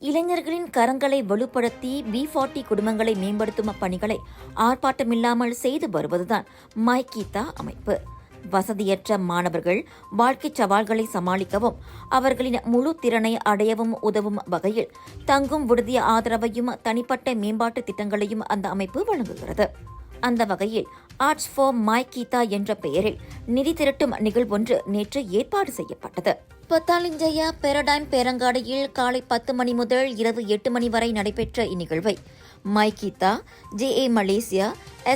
இளைஞர்களின் கரங்களை வலுப்படுத்தி B40 குடும்பங்களை மேம்படுத்தும் பணிகளை ஆர்ப்பாட்டமில்லாமல் செய்து வருவதுதான் மை கீதா அமைப்பு. வசதியற்ற மாணவர்கள் வாழ்க்கை சவால்களை சமாளிக்கவும் அவர்களின் முழு திறனை அடையவும் உதவும் வகையில் தங்கும் விடுதி ஆதரவையும் தனிப்பட்ட மேம்பாட்டு திட்டங்களையும் அந்த அமைப்பு வழங்குகிறது. அந்த வகையில் ஆர்ட்ஸ் ஃபார் மை கீதா என்ற பெயரில் நிதி திரட்டும் நிகழ்வொன்று நேற்று ஏற்பாடு செய்யப்பட்டது. பத்தாலிஞ்சய பெரடைம் பேரங்காடியில் காலை 10 மணி முதல் இரவு 8 மணி வரை நடைபெற்ற இந்நிகழ்வை my Geetha, JA Malaysia,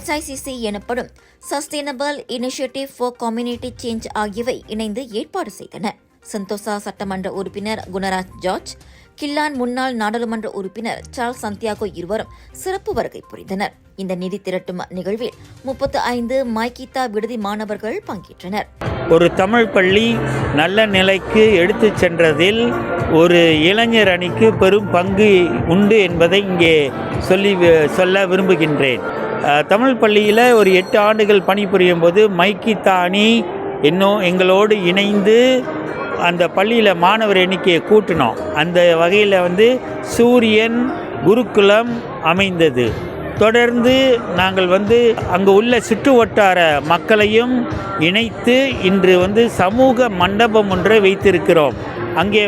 SICC எனப்படும் sustainable initiative for community change ஆகியவை இணைந்து ஏற்பாடு செய்தன. சந்தோசா சட்டமன்ற உறுப்பினர் குணராஜ் ஜார்ஜ், கில்லான் முன்னாள் நாடாளுமன்ற உறுப்பினர் சார்ல்ஸ் சந்தியாகோ இருவரும் சிறப்பு வருகை புரிந்தனர். இந்த நிதி திரட்டும் நிகழ்வில் 35 மை கீதா விடுதி மாணவர்கள் பங்கேற்றனர். ஒரு தமிழ் பள்ளி நல்ல நிலைக்கு எடுத்துச் சென்றதில் ஒரு இளைஞர் அணிக்கு பெரும் பங்கு உண்டு என்பதை இங்கே சொல்ல விரும்புகின்றேன். தமிழ் பள்ளியில் ஒரு 8 ஆண்டுகள் பணிபுரியும் போது மை கீதா அணி இன்னும் எங்களோடு இணைந்து அந்த பள்ளியில் மாணவர் எண்ணிக்கையை கூட்டினோம். அந்த வகையில் சூரியன் குருகுலம் அமைந்தது. தொடர்ந்து நாங்கள் அங்கு உள்ள சுற்று வட்டார மக்களையும் இணைத்து இன்று சமூக மண்டபம் ஒன்றை வைத்திருக்கிறோம். அங்கே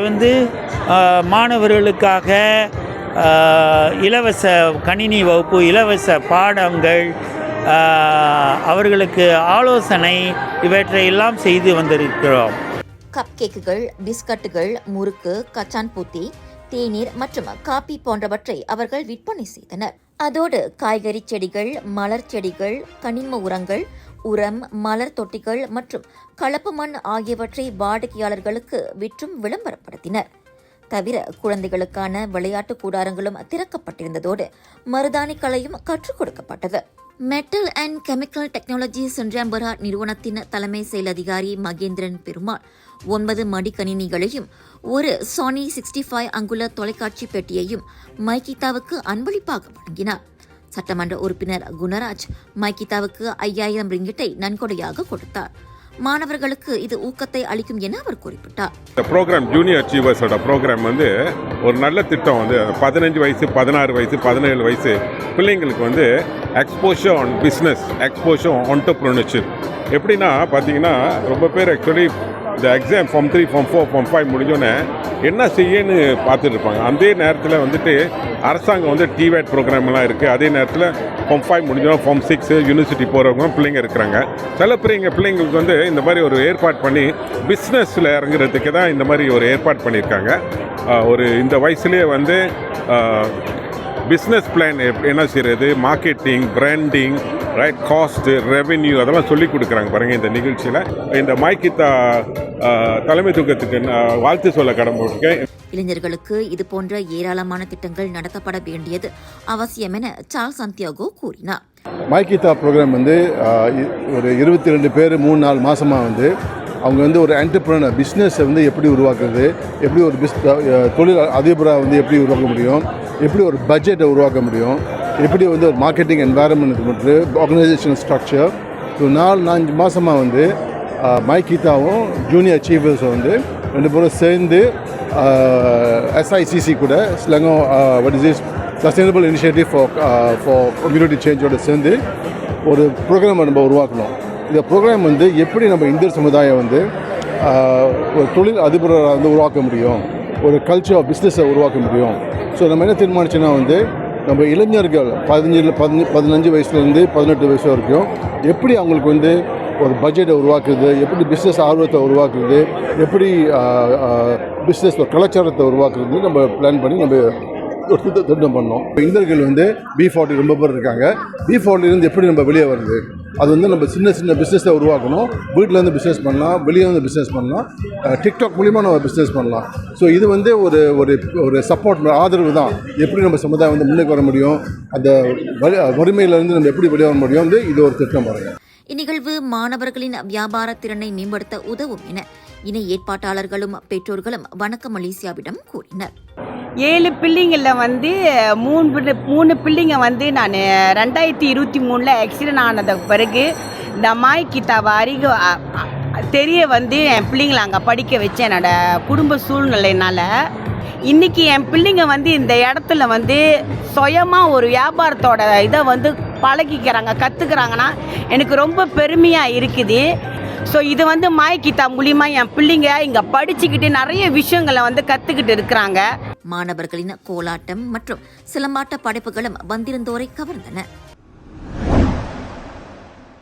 மாணவர்களுக்காக இலவச கணினி வகுப்பு, இலவச பாடங்கள், அவர்களுக்கு ஆலோசனை இவற்றையெல்லாம் செய்து வந்திருக்கிறோம். கப் கேக்குகள், பிஸ்கட்டுகள், முறுக்கு, கச்சான் பூத்தி, தேநீர் மற்றும் காபி போன்றவற்றை அவர்கள் விற்பனை செய்தனர். அதோடு காய்கறி செடிகள், மலர் செடிகள், கனிம உரங்கள், உரம், மலர் தொட்டிகள் மற்றும் கலப்பு மண் ஆகியவற்றை வாடிக்கையாளர்களுக்கு விற்றும் விளம்பரப்படுத்தினர். தவிர குழந்தைகளுக்கான விளையாட்டு கூடாரங்களும் திறக்கப்பட்டிருந்ததோடு மருதாணி கலையும் கற்றுக் கொடுக்கப்பட்டது. மெட்டல் அண்ட் கெமிக்கல் டெக்னாலஜி சென்றாம்பரா நிறுவனத்தின் தலைமை செயல் அதிகாரி மகேந்திரன் பெருமாள் 9 மடிக்கணினிகளையும் ஒரு சோனி 65 அங்குல தொலைக்காட்சி பெட்டியையும் மை கீதாவுக்கு அன்பளிப்பாக வழங்கினார். சட்டமன்ற உறுப்பினர் குணராஜ் மை கீதாவுக்கு 5000 ரிங்கிட்டை நன்கொடையாக கொடுத்தார். மாணவர்களுக்கு இது ஊக்கத்தை அளிக்கும் என அவர் குறிப்பிட்டார். இந்த ப்ரோக்ராம் ஜூனியர் அச்சீவர்ஸோட ப்ரோக்ராம் ஒரு நல்ல திட்டம். 15 வயசு, 16 வயசு, 17 வயசு பிள்ளைங்களுக்கு exposure on business, exposure on entrepreneurship. எப்படின்னா பார்த்தீங்கன்னா ரொம்ப பேர் ஆக்சுவலி இந்த எக்ஸாம் ஃபார்ம் 3, ஃபார்ம் 4, ஃபார்ம் 5 முடிஞ்சோன்னே என்ன செய்யன்னு பார்த்துட்டு இருப்பாங்க. அதே நேரத்தில் அரசாங்கம் டிவேட் ப்ரோக்ராம்லாம் இருக்குது. அதே நேரத்தில் ஃபார்ம் 5 முடிஞ்சோம் ஃபார்ம் 6 யூனிவர்சிட்டி போகிறவங்க பிள்ளைங்க இருக்கிறாங்க. சில பிள்ளைங்களுக்கு இந்த மாதிரி ஒரு ஏற்பாடு பண்ணி பிஸ்னஸில் இறங்குறதுக்கு தான் இந்த மாதிரி ஒரு ஏற்பாடு பண்ணியிருக்காங்க. இந்த வயசுலேயே பிஸ்னஸ் பிளான் என்ன செய்கிறது, marketing, branding, right, cost, revenue அதெல்லாம் சொல்லிக் கொடுக்குறாங்க பாருங்கள் இந்த நிகழ்ச்சியில். இந்த மை கீதா தலைமைத்துவத்துக்கு வாழ்த்து சொல்ல கடமைப்பட்டிருக்கேன். இளைஞர்களுக்கு இதுபோன்ற ஏராளமான திட்டங்கள் நடத்தப்பட வேண்டியது அவசியம் என சார்ல்ஸ் சந்தியாகோ கூறினார். மை கீதா ப்ரோக்ராம் ஒரு 22 பேர் 3-4 மாதமாக அவங்க ஒரு என்டர்பிரனர் பிஸ்னஸை எப்படி உருவாக்குறது, எப்படி ஒரு தொழில் அதிபராக எப்படி உருவாக்க முடியும், எப்படி ஒரு பட்ஜெட்டை உருவாக்க முடியும், எப்படி ஒரு மார்க்கெட்டிங் என்வாயர்மெண்ட் மற்றும் ஆர்கனைசேஷனல் ஸ்ட்ரக்சர். 4-5 மாதமாக மை கீதாவும் ஜூனியர் அச்சீவர்ஸும் 2 பேரும் சேர்ந்து SICC கூட ஸ்லங்கோ சஸ்டைனபிள் இனிஷியேட்டிவ் ஃபார் கம்யூனிட்டி சேஞ்சோடு சேர்ந்து ஒரு ப்ரோக்ராமை நம்ம உருவாக்கணும். இந்த ப்ரோக்ராம் எப்படி நம்ம இந்திய சமுதாயம் ஒரு தொழில் அதிபராக உருவாக்க முடியும், ஒரு கல்ச்சர் ஆஃப் பிஸ்னஸை உருவாக்க முடியும். ஸோ நம்ம என்ன தீர்மானிச்சோன்னா நம்ம இளைஞர்கள் 15 வயசுலேருந்து 18 வயசு வரைக்கும் எப்படி அவங்களுக்கு ஒரு பட்ஜெட்டை உருவாக்குறது, எப்படி பிஸ்னஸ் ஆர்வத்தை உருவாக்குறது, எப்படி பிஸ்னஸ் ஒரு கலாச்சாரத்தை உருவாக்குறது நம்ம பிளான் பண்ணி நம்ம ஒரு திட்டம் பண்ணோம். இளைஞர்கள் B40 ரொம்ப பேர் இருக்காங்க. B40 எப்படி நம்ம வெளியே வருது, அது நம்ம சின்ன பிஸ்னஸை உருவாக்கணும். வீட்டில் பிஸ்னஸ் பண்ணலாம், வெளியே பிஸ்னஸ் பண்ணலாம், டிக்டாக் மூலிமா நம்ம பிஸ்னஸ் பண்ணலாம். ஸோ இது ஒரு ஒரு சப்போர்ட், ஆதரவு தான். எப்படி நம்ம சமுதாயம் முன்னுக்கு வர முடியும், அந்த வறுமையிலேருந்து நம்ம எப்படி வெளியே வர முடியும், இது ஒரு திட்டம் பாருங்கள். இந்நிகழ்வு மாணவர்களின் வியாபார திறனை மேம்படுத்த உதவும் என இணை ஏற்பாட்டாளர்களும் பெற்றோர்களும் வணக்கம் மலேசியாவிடம் கூறினர். 7 பிள்ளைங்களில் 3 பிள்ளைங்க நான் 2023 ஆக்சிடென்ட் ஆனது பிறகு இந்த மை கீதாவை தெரிய என் பிள்ளைங்களை அங்கே படிக்க வச்சேன். என்னோடய குடும்ப சூழ்நிலையினால் இன்னைக்கு என் பிள்ளைங்க வந்து இந்த இடத்துல வந்து சுயமாக ஒரு வியாபாரத்தோட இதை வந்து பழகிக்கிறாங்க, கற்றுக்கிறாங்கன்னா எனக்கு ரொம்ப பெருமையாக இருக்குது. ஸோ இது வந்து மாய் கீதா மூலிமா என் பிள்ளைங்க இங்கே படிச்சுக்கிட்டு நிறைய விஷயங்களை வந்து கற்றுக்கிட்டு இருக்கிறாங்க. மாணவர்களின் கோலாட்டம் மற்றும் சிலம்பாட்ட படைப்புகளும் வந்திருந்தோரை கவர்ந்தன.